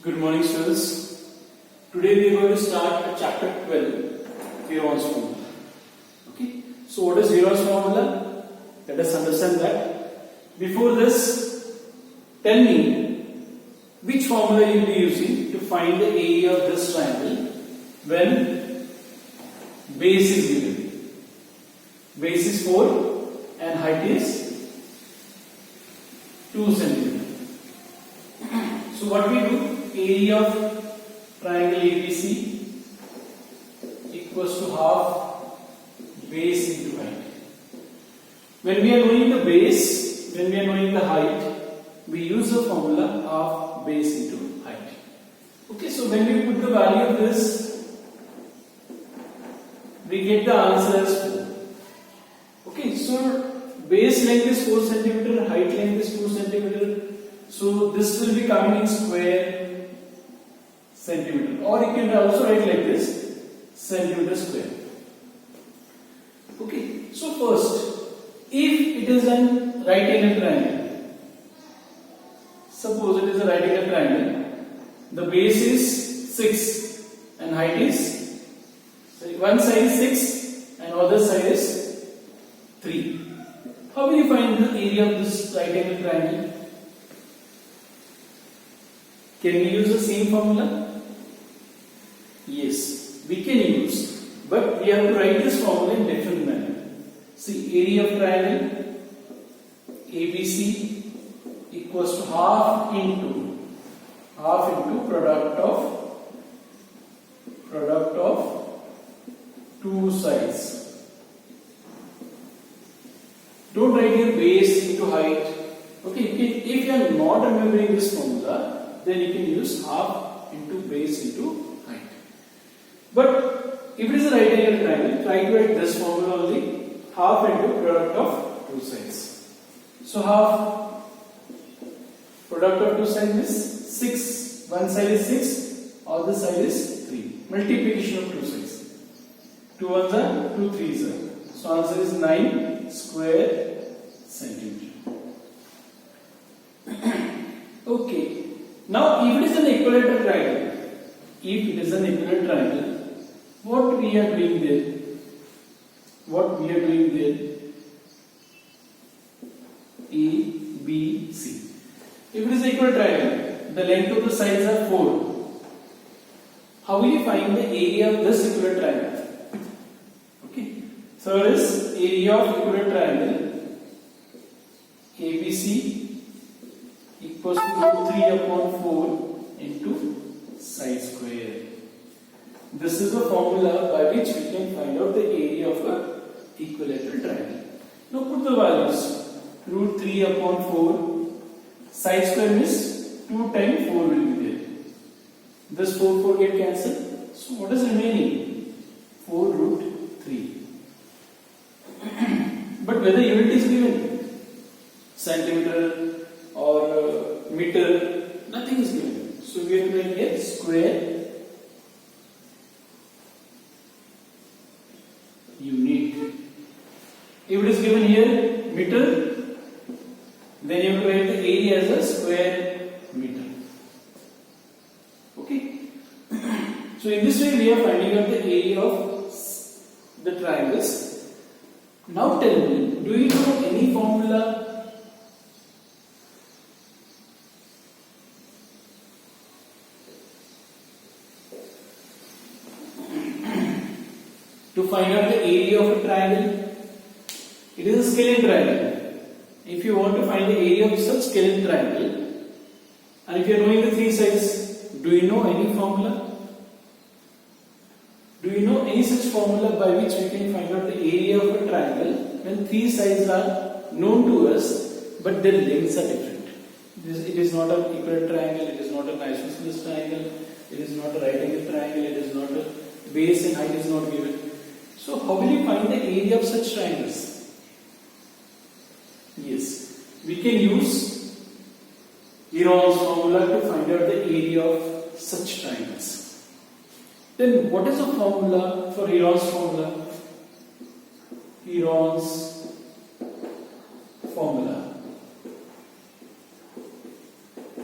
Good morning, students. Today we are going to start chapter 12, Heron's formula. Okay. So, what is Heron's formula? Let us understand that. Before this, tell me which formula you will be using to find the area of this triangle when base is given. Base is 4 and height is 2 centimeter. So, what we do? Area of triangle ABC equals to half base into height. When we are knowing the base, when we are knowing the height, we use the formula half base into height. Okay, so when we put the value of this, we get the answer as 4. Okay, so base length is 4 centimeter, height length is 2 centimeter. So this will be coming in square centimeter, or you can also write like this, centimeter square. Okay, so first, if it is a right angle triangle, suppose it is a right angle triangle, the base is 6 and height is, one side is 6 and other side is 3. How will you find the area of this right angle triangle? Can we use the same formula? Yes, we can use, but we have to write this formula in different manner. See, area of triangle ABC equals to half into product of two sides. Don't write your base into height. Okay, if you are not remembering this formula, then you can use half into base into height. But if it is a right angle triangle, try to write this formula only, half into product of two sides. So half product of two sides is 6. One side is 6, other side is 3. Multiplication of two sides. 2 ones are 2 threes are. So answer is 9 square centimeter. Okay. Now if it is an equilateral triangle, what we are doing there? A, B, C. If it is an equilateral triangle, the length of the sides are 4. How will you find the area of this equilateral triangle? Okay. Third is area of equilateral triangle ABC equals to 3 upon 4 into side square. This is the formula by which we can find out the area of an equilateral triangle. Now put the values. Root 3 upon 4. Side square means 2 times 4 will be there. This 4 get cancelled. So what is remaining? 4 root 3. But whether unit is given, centimeter or meter, nothing is given. So we have to write here square unit. If it is given here meter, then you have to write the area as a square meter. Okay. So in this way we are finding out the area of the triangles. Now tell me, do you know any formula to find out the area of a triangle? It is a scalene triangle. If you want to find the area of such scalene triangle, and if you are knowing the three sides, do you know any formula? Do you know any such formula by which we can find out the area of a triangle when three sides are known to us, but their lengths are different? It is not an equilateral triangle, it is not an isosceles triangle, it is not a right angle triangle, it is not a base and height is not given. So how will you find the area of such triangles? Yes, we can use Heron's formula to find out the area of such triangles. Then what is the formula for Heron's formula? Heron's formula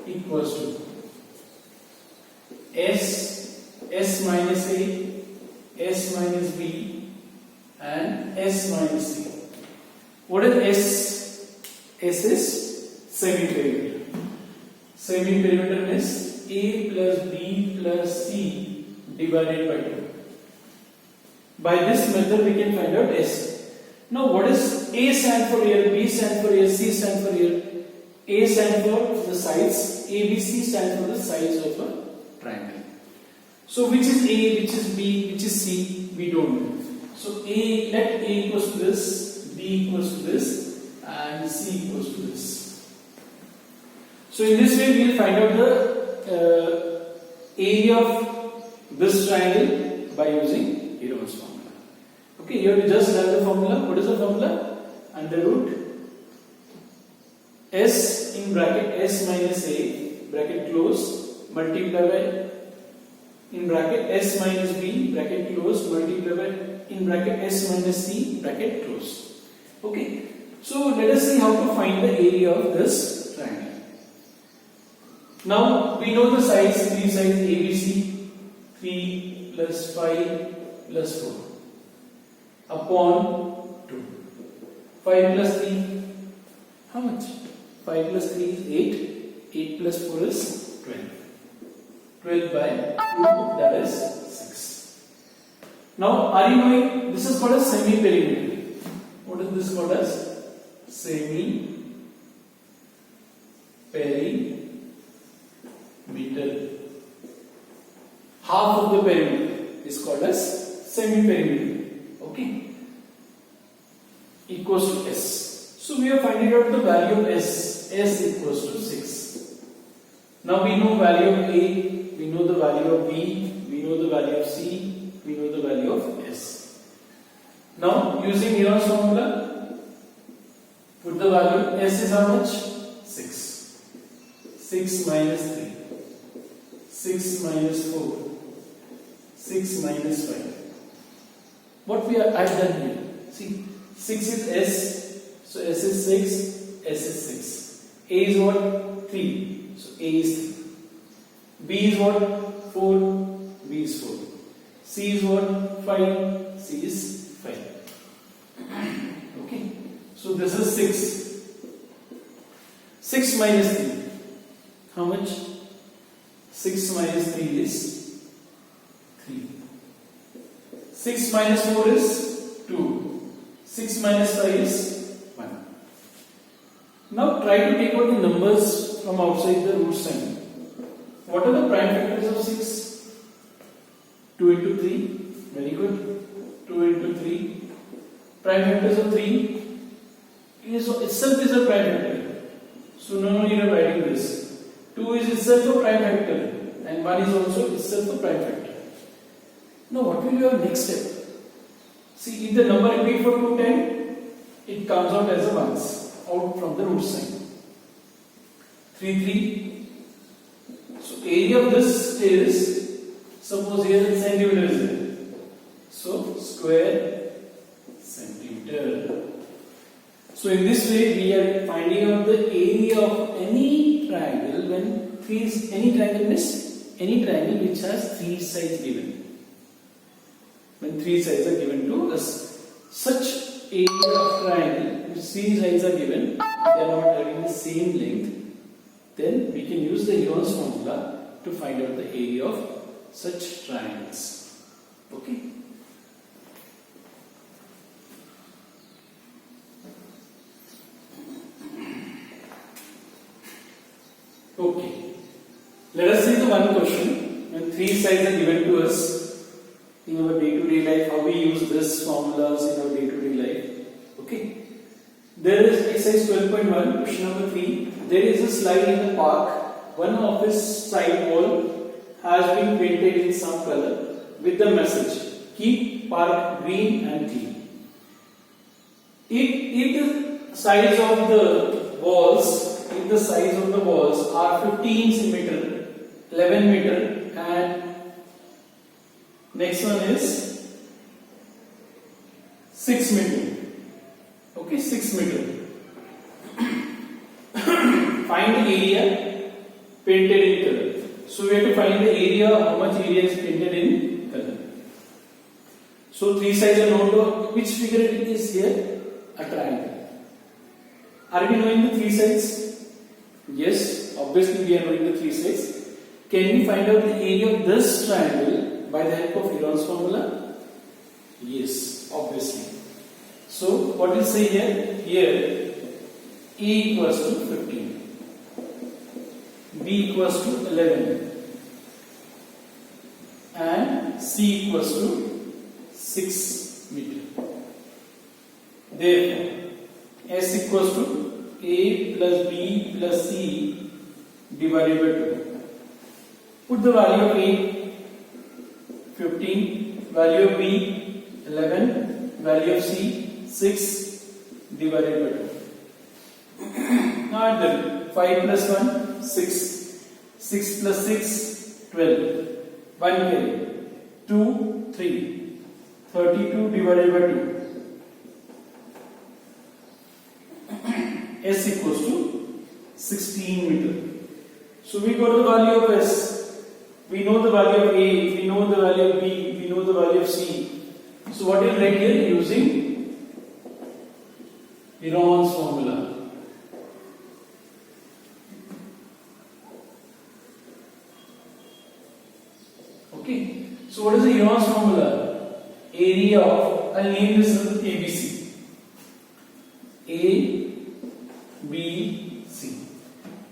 equals to S minus A, S minus B, and S minus C. What is S? S is semi-perimeter. Semi-perimeter is A plus B plus C divided by 2. By this method we can find out S. Now what is A stand for here, B stand for here, C stand for here? A stand for the sides, ABC stand for the sides of a triangle. So which is A, which is B, which is C, we don't know. So let A equals to this, B equals to this, and C equals to this. So in this way we will find out the area of this triangle by using Heron's formula. Okay, here we just have the formula. What is the formula? Under root S in bracket S minus A bracket close multiply by in bracket S minus B bracket close multiply by in bracket S minus C bracket close. Okay, so let us see how to find the area of this triangle. Now we know the sides, three sides ABC, 3 plus 5 plus 4 upon 2. 5 plus 3, how much? 5 plus 3 is 8, 8 plus 4 is 12. 12 by 2, that is 6. Now, are you knowing this is called as semi-perimeter? What is this called as? Semi-perimeter. Half of the perimeter is called as semi-perimeter. Okay? Equals to S. So, we are finding out the value of S. S equals to 6. Now, we know value of A. We know the value of B, we know the value of C, we know the value of S. Now, using Heron's formula, put the value. S is how much? 6. 6 minus 3. 6 minus 4. 6 minus 5. What we are done here? See, 6 is S, so S is 6, S is 6. A is what? 3, so A is 3. B is what? 4, B is 4. C is what? 5, C is 5. Okay. So this is 6. 6 minus 3. How much? 6 minus 3 is 3. 6 minus 4 is 2. 6 minus 5 is 1. Now try to take out the numbers from outside the root sign. What are the prime factors of 6? 2 into 3. Very good. 2 into 3. Prime factors of 3 is itself is a prime factor. So no need of writing this. 2 is itself a prime factor and 1 is also itself a prime factor. Now what will be your next step? See, if the number repeat for 2 times, it comes out as a ones out from the root sign. 3, 3. So area of this is, suppose here centimeter is there. So square centimeter. So in this way we are finding out the area of any triangle when any triangle which has 3 sides given. When 3 sides are given to us, such area of triangle which 3 sides are given, they are not having the same length. Then we can use the Heron's formula to find out the area of such triangles. Okay. Okay. Let us see the one question. When 3 sides are given to us in our day-to-day life, how we use this formulas in our day-to-day life. Okay. There is exercise 12.1, question number 3. There is a slide in the park. One of its side wall has been painted in some color with the message, keep park green and clean. If the size of the walls are 15 centimeter, 11 meter, and next one is 6 meter. Okay, 6 meter. Find the area painted in color. So we have to find the area, how much area is painted in color. So three sides are known. Which figure it is here? A triangle. Are we knowing the three sides? Yes, obviously we are knowing the three sides. Can we find out the area of this triangle by the help of Heron's formula? Yes, obviously. So what will say here? Here A equals to 15, B equals to 11, and C equals to 6 meter. Therefore, S equals to A plus B plus C divided by 2. Put the value of A 15, value of B 11, value of C 6 divided by 2. Now add them. 5 plus 1 6, 6 plus 6 12, 1 carry 2 3, 32 divided by 2. S equals to 16 meter. So we got the value of S. We know the value of A. We know the value of B. We know the value of C. So what is right here? Using Heron's formula. Okay. So what is the Heron's formula? Area of, I'll name this as ABC. A, B, C.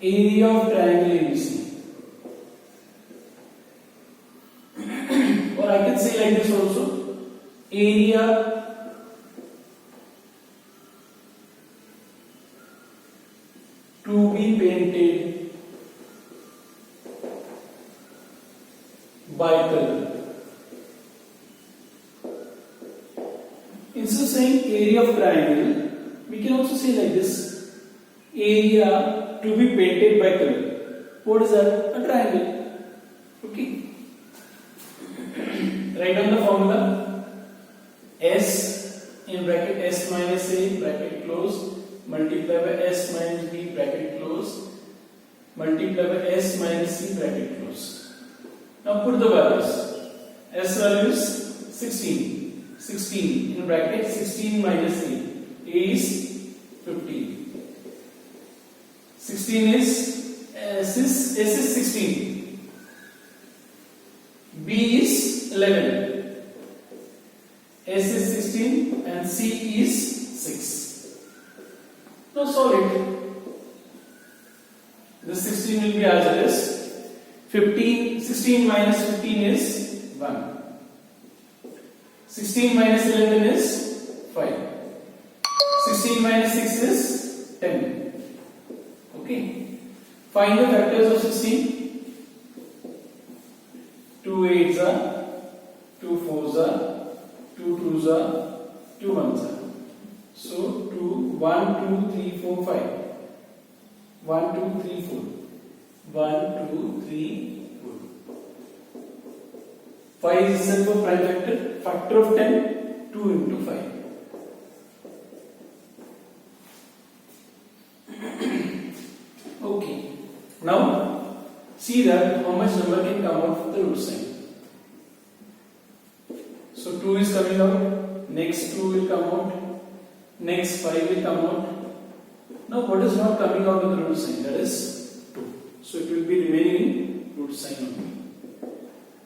Area of triangle ABC. Or I can say like this also. Area to be painted by color. Instead of saying area of triangle, we can also say like this: area to be painted by color. What is that? A triangle. Okay. Write down the formula. S in bracket S minus A bracket close multiply by S minus B bracket close multiply by S minus C bracket close. Now put the values. S value is 16. 16 in bracket 16 minus A. A is 15. 16 is S is 16. B is 11. S is 16 and C is 6. Now solve it. This 16 will be as it is. 15, 16 minus 15 is 1. 16 minus 11 is 5. 16 minus 6 is 10. Okay. Find the factors of 16. 2 8s are, 2 4s are, 2 2s are, 2 1s are. So 1 2 3 4 5. 1 2 3 4. 1 2 3 4. 5 is itself a prime factor. Factor of 10, 2 into 5. Okay. Now see that how much number can come out from the root sign. So 2 is coming out. Next 2 will come out. Next 5 will come out. Now what is not coming out of the root sign? That is 2. So it will be remaining in root sign only.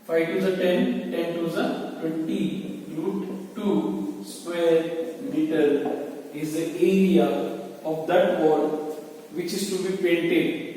5 2s are 10, 10 2s are 20. Root 2 square meter is the area of that wall which is to be painted